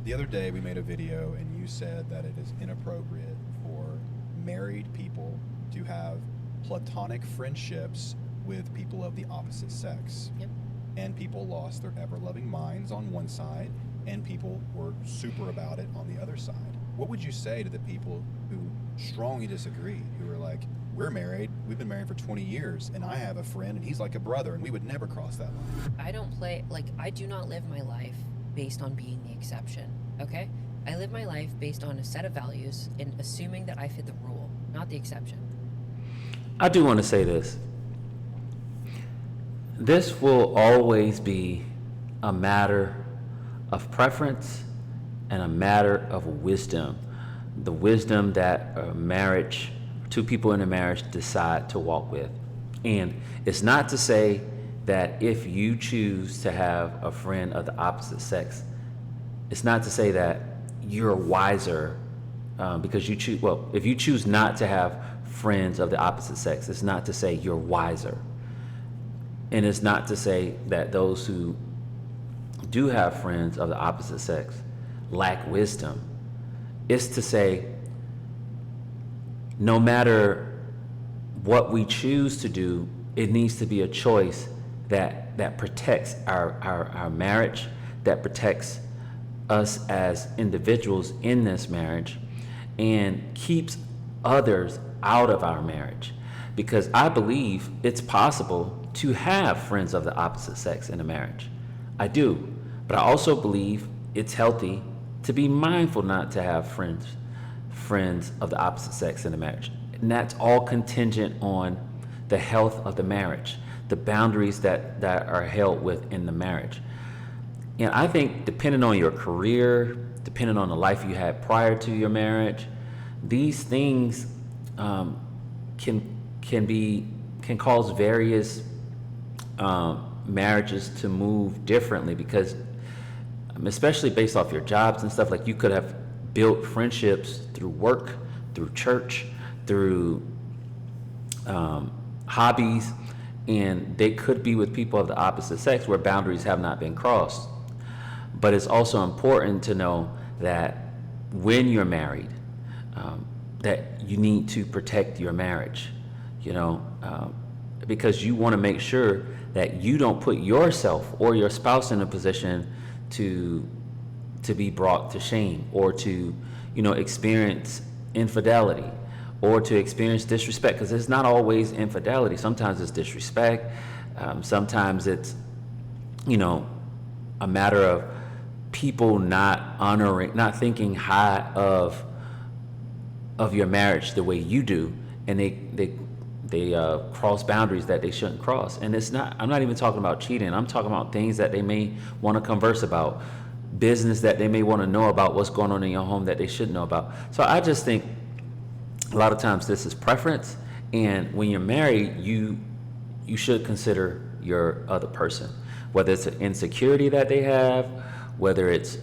The other day we made a video and you said that it is inappropriate for married people to have platonic friendships with people of the opposite sex. Yep. And people lost their ever loving minds on one side, and people were super about it on the other side. What would you say to the people who strongly disagree, who are like, we're married, we've been married for 20 years, and I have a friend, and he's like a brother, and we would never cross that line? I do not live my life based on being the exception, okay? I live my life based on a set of values and assuming that I fit the rule, not the exception. I do want to say this. This will always be a matter of preference and a matter of wisdom. The wisdom that a marriage, two people in a marriage decide to walk with. And it's not to say that if you choose to have a friend of the opposite sex, it's not to say that you're wiser because you choose, well, if you choose not to have friends of the opposite sex, it's not to say you're wiser. And it's not to say that those who do have friends of the opposite sex lack wisdom. It's to say, no matter what we choose to do, it needs to be a choice that protects our marriage, that protects us as individuals in this marriage, and keeps others out of our marriage. Because I believe it's possible to have friends of the opposite sex in a marriage. I do. But I also believe it's healthy to be mindful not to have friends of the opposite sex in a marriage. And that's all contingent on the health of the marriage, the boundaries that are held within the marriage. And I think depending on your career, depending on the life you had prior to your marriage, these things can cause various marriages to move differently, because especially based off your jobs and stuff, like you could have built friendships through work, through church, through hobbies, and they could be with people of the opposite sex where boundaries have not been crossed. But it's also important to know that when you're married, that you need to protect your marriage, because you want to make sure that you don't put yourself or your spouse in a position to be brought to shame, or to experience infidelity, or to experience disrespect, because it's not always infidelity. Sometimes it's disrespect. Sometimes it's a matter of people not thinking high of your marriage the way you do, and they cross boundaries that they shouldn't cross. And I'm not even talking about cheating. I'm talking about things that they may want to converse about, business that they may want to know about, what's going on in your home that they should know about. So I just think a lot of times this is preference, and when you're married, you should consider your other person, whether it's an insecurity that they have, whether it's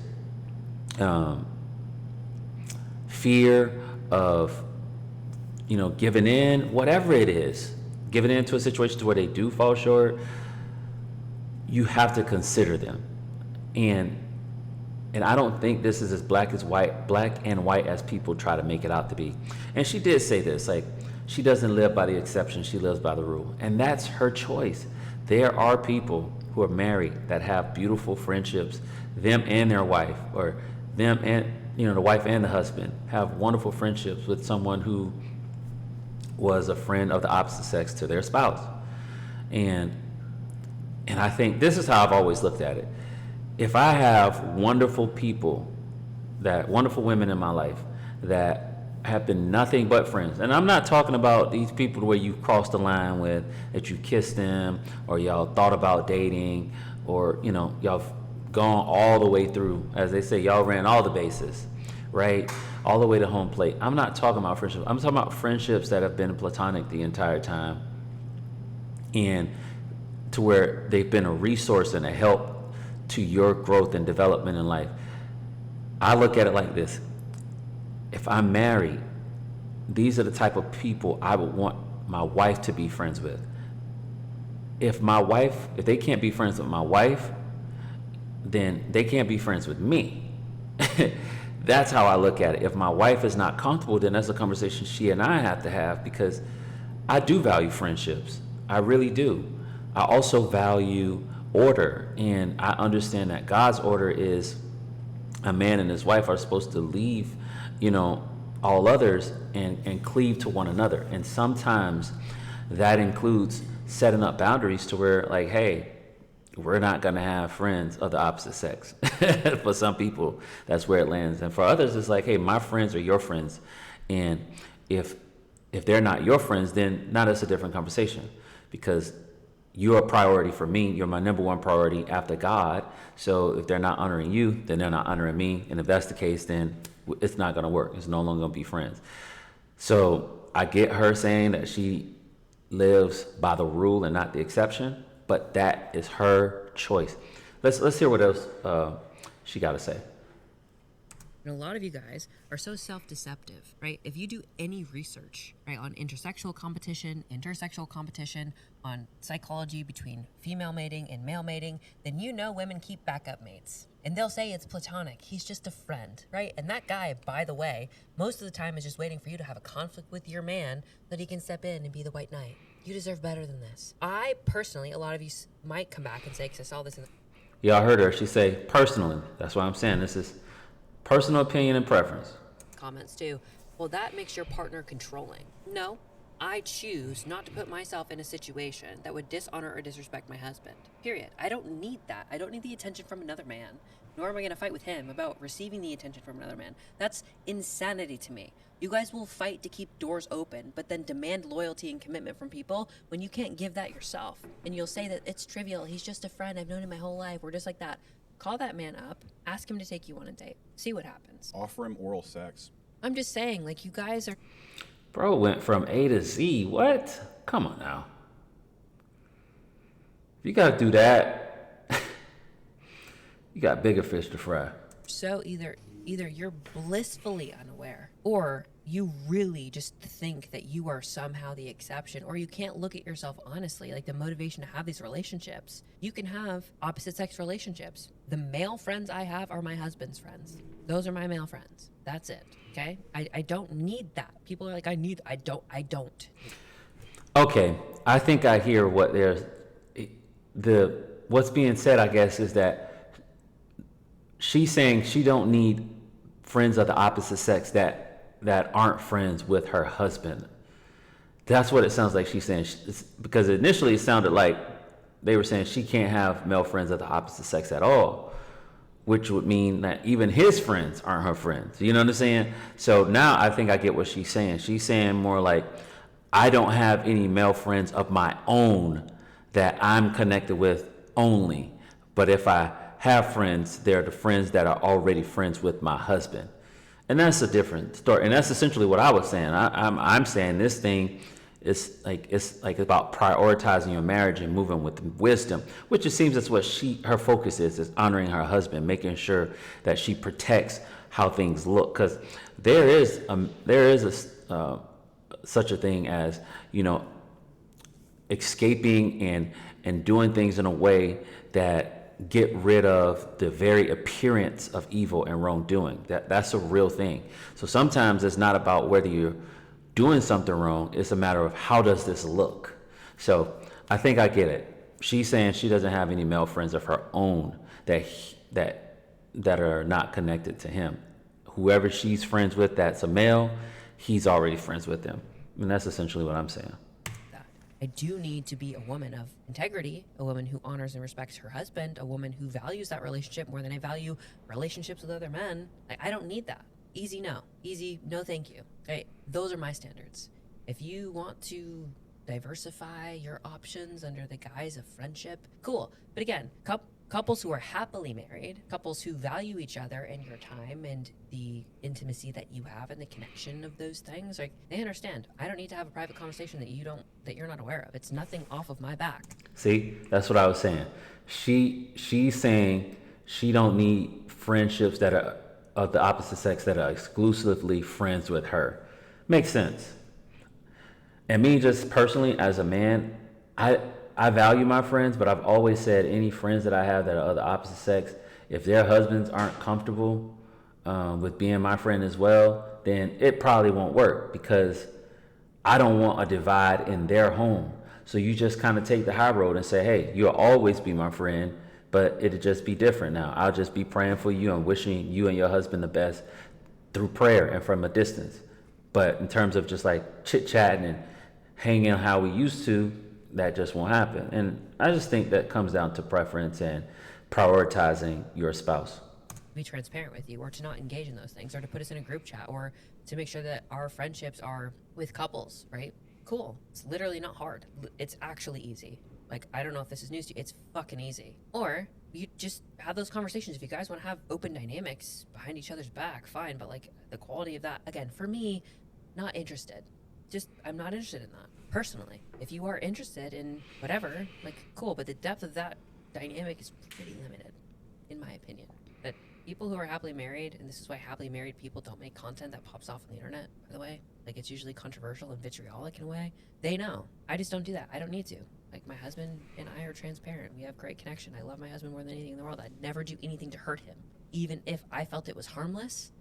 fear of giving in, whatever it is, giving into a situation to where they do fall short. You have to consider them, and I don't think this is as black and white as people try to make it out to be. And she did say this, like, she doesn't live by the exception, she lives by the rule, and that's her choice. There are people who are married that have beautiful friendships, them and their wife, or them and the wife and the husband have wonderful friendships with someone who was a friend of the opposite sex to their spouse. And I think this is how I've always looked at it. If I have wonderful women in my life that have been nothing but friends, and I'm not talking about these people where you crossed the line with, that you kissed them, or y'all thought about dating, or y'all gone all the way through, as they say, y'all ran all the bases, right? All the way to home plate. I'm not talking about friendships. I'm talking about friendships that have been platonic the entire time, and to where they've been a resource and a help to your growth and development in life. I look at it like this. If I'm married, these are the type of people I would want my wife to be friends with. If they can't be friends with my wife, then they can't be friends with me. That's how I look at it. If my wife is not comfortable, then that's a conversation she and I have to have, because I do value friendships. I really do. I also value order, and I understand that God's order is a man and his wife are supposed to leave, all others and cleave to one another. And sometimes that includes setting up boundaries to where, like, hey, we're not going to have friends of the opposite sex. For some people, that's where it lands. And for others, it's like, hey, my friends are your friends. And if they're not your friends, then now that's a different conversation, because you're a priority for me. You're my number one priority after God. So if they're not honoring you, then they're not honoring me. And if that's the case, then it's not going to work. It's no longer going to be friends. So I get her saying that she lives by the rule and not the exception, but that is her choice. Let's hear what else she got to say. And a lot of you guys are so self-deceptive, right? If you do any research, right, on intersexual competition, on psychology between female mating and male mating, then you know women keep backup mates. And they'll say it's platonic. He's just a friend, right? And that guy, by the way, most of the time is just waiting for you to have a conflict with your man so that he can step in and be the white knight. You deserve better than this. I personally, a lot of you might come back and say, because I saw this in the... Y'all heard her. She say, personally. That's why I'm saying this is personal opinion and preference. Comments too. Well, that makes your partner controlling. No, I choose not to put myself in a situation that would dishonor or disrespect my husband. Period. I don't need that. I don't need the attention from another man. Nor am I going to fight with him about receiving the attention from another man. That's insanity to me. You guys will fight to keep doors open, but then demand loyalty and commitment from people when you can't give that yourself. And you'll say that it's trivial. He's just a friend. I've known him my whole life. We're just like that. Call that man up. Ask him to take you on a date. See what happens. Offer him oral sex. I'm just saying, like, you guys are... Bro went from A to Z. What? Come on now. If you got to do that, you got bigger fish to fry. So either you're blissfully unaware, or you really just think that you are somehow the exception, or you can't look at yourself honestly, like the motivation to have these relationships. You can have opposite sex relationships. The male friends I have are my husband's friends. Those are my male friends. That's it. Okay? I don't need that. People are like, I don't. Okay. I think I hear what's being said, I guess, is that she's saying she don't need friends of the opposite sex that aren't friends with her husband. That's what it sounds like she's saying. Because initially it sounded like they were saying she can't have male friends of the opposite sex at all, which would mean that even his friends aren't her friends. You know what I'm saying? So now I think I get what she's saying. She's saying more like, I don't have any male friends of my own that I'm connected with only. But if I have friends, they're the friends that are already friends with my husband. And that's a different story. And that's essentially what I was saying. I'm saying this thing is it's like about prioritizing your marriage and moving with wisdom, which it seems that's what her focus is honoring her husband, making sure that she protects how things look. Because there is such a thing as, escaping and doing things in a way that get rid of the very appearance of evil and wrongdoing. That's a real thing. So sometimes it's not about whether you're doing something wrong, it's a matter of how does this look. So I think I get it. She's saying she doesn't have any male friends of her own that are not connected to him. Whoever she's friends with that's a male, he's already friends with them. And that's essentially what I'm saying. I do need to be a woman of integrity, a woman who honors and respects her husband, a woman who values that relationship more than I value relationships with other men. I don't need that. Easy no thank you. Okay, those are my standards. If you want to diversify your options under the guise of friendship, cool. But again, couples who are happily married, couples who value each other and your time and the intimacy that you have and the connection of those things, like, they understand. I don't need to have a private conversation that you're not aware of. It's nothing off of my back. See, that's what I was saying. She's saying she don't need friendships that are of the opposite sex that are exclusively friends with her. Makes sense. And me, just personally as a man, I value my friends, but I've always said any friends that I have that are of the opposite sex, if their husbands aren't comfortable with being my friend as well, then it probably won't work, because I don't want a divide in their home. So you just kind of take the high road and say, hey, you'll always be my friend, but it'll just be different now. I'll just be praying for you and wishing you and your husband the best through prayer and from a distance. But in terms of just like chit chatting and hanging out how we used to, that just won't happen. And I just think that comes down to preference and prioritizing your spouse. Be transparent with you, or to not engage in those things, or to put us in a group chat, or to make sure that our friendships are with couples, right? Cool. It's literally not hard. It's actually easy. Like, I don't know if this is news to you. It's fucking easy. Or you just have those conversations. If you guys want to have open dynamics behind each other's back, fine. But like the quality of that, again, for me, not interested. I'm not interested in that personally. If you are interested in whatever, like, cool. But the depth of that dynamic is pretty limited, in my opinion. But people who are happily married, and this is why happily married people don't make content that pops off on the internet, by the way, like it's usually controversial and vitriolic in a way, they know. I just don't do that. I don't need to. Like, my husband and I are transparent. We have great connection. I love my husband more than anything in the world. I'd never do anything to hurt him, even if I felt it was harmless,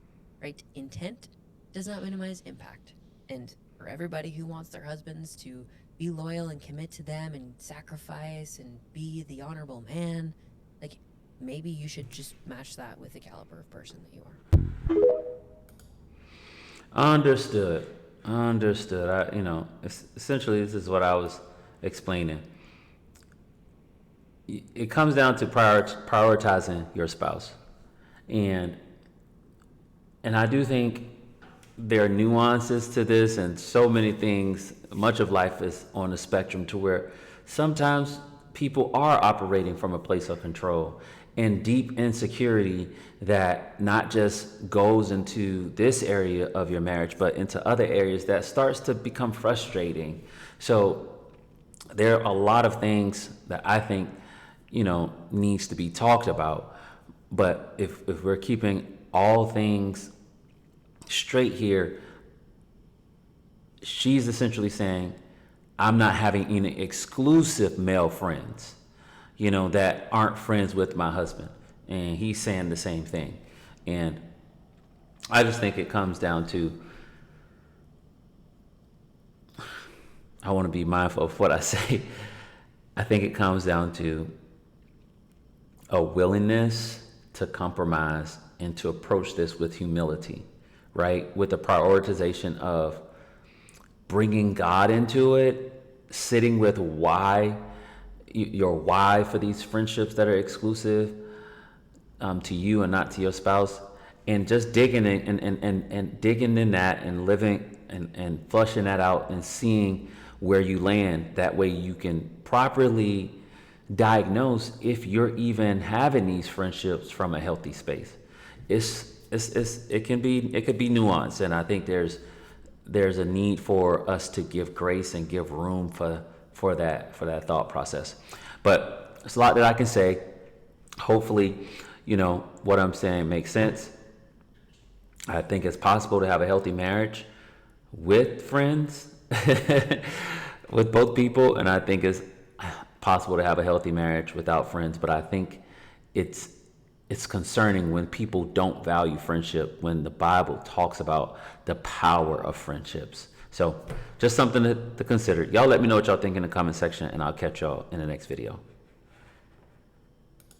right? Intent does not minimize impact. And for everybody who wants their husbands to be loyal and commit to them and sacrifice and be the honorable man, like, maybe you should just match that with the caliber of person that you are. Understood. Essentially, this is what I was explaining. It comes down to prioritizing your spouse, and I do think there are nuances to this, and so many things. Much of life is on a spectrum to where sometimes people are operating from a place of control and deep insecurity that not just goes into this area of your marriage, but into other areas that starts to become frustrating. So there are a lot of things that I think, needs to be talked about. But if we're keeping all things straight here, she's essentially saying, I'm not having any exclusive male friends, that aren't friends with my husband. And he's saying the same thing. And I just think it comes down to, I want to be mindful of what I say. I think it comes down to a willingness to compromise and to approach this with humility, right? With the prioritization of bringing God into it, sitting with your why for these friendships that are exclusive to you and not to your spouse, and just digging in and digging in that and living and flushing that out and seeing where you land. That way you can properly diagnose if you're even having these friendships from a healthy space. It could be nuanced, and I think there's a need for us to give grace and give room for that thought process. But it's a lot that I can say. Hopefully, what I'm saying makes sense. I think it's possible to have a healthy marriage with friends, with both people, and I think it's possible to have a healthy marriage without friends. But I think it's concerning when people don't value friendship, when the Bible talks about the power of friendships. So just something to consider. Y'all let me know what y'all think in the comment section, and I'll catch y'all in the next video.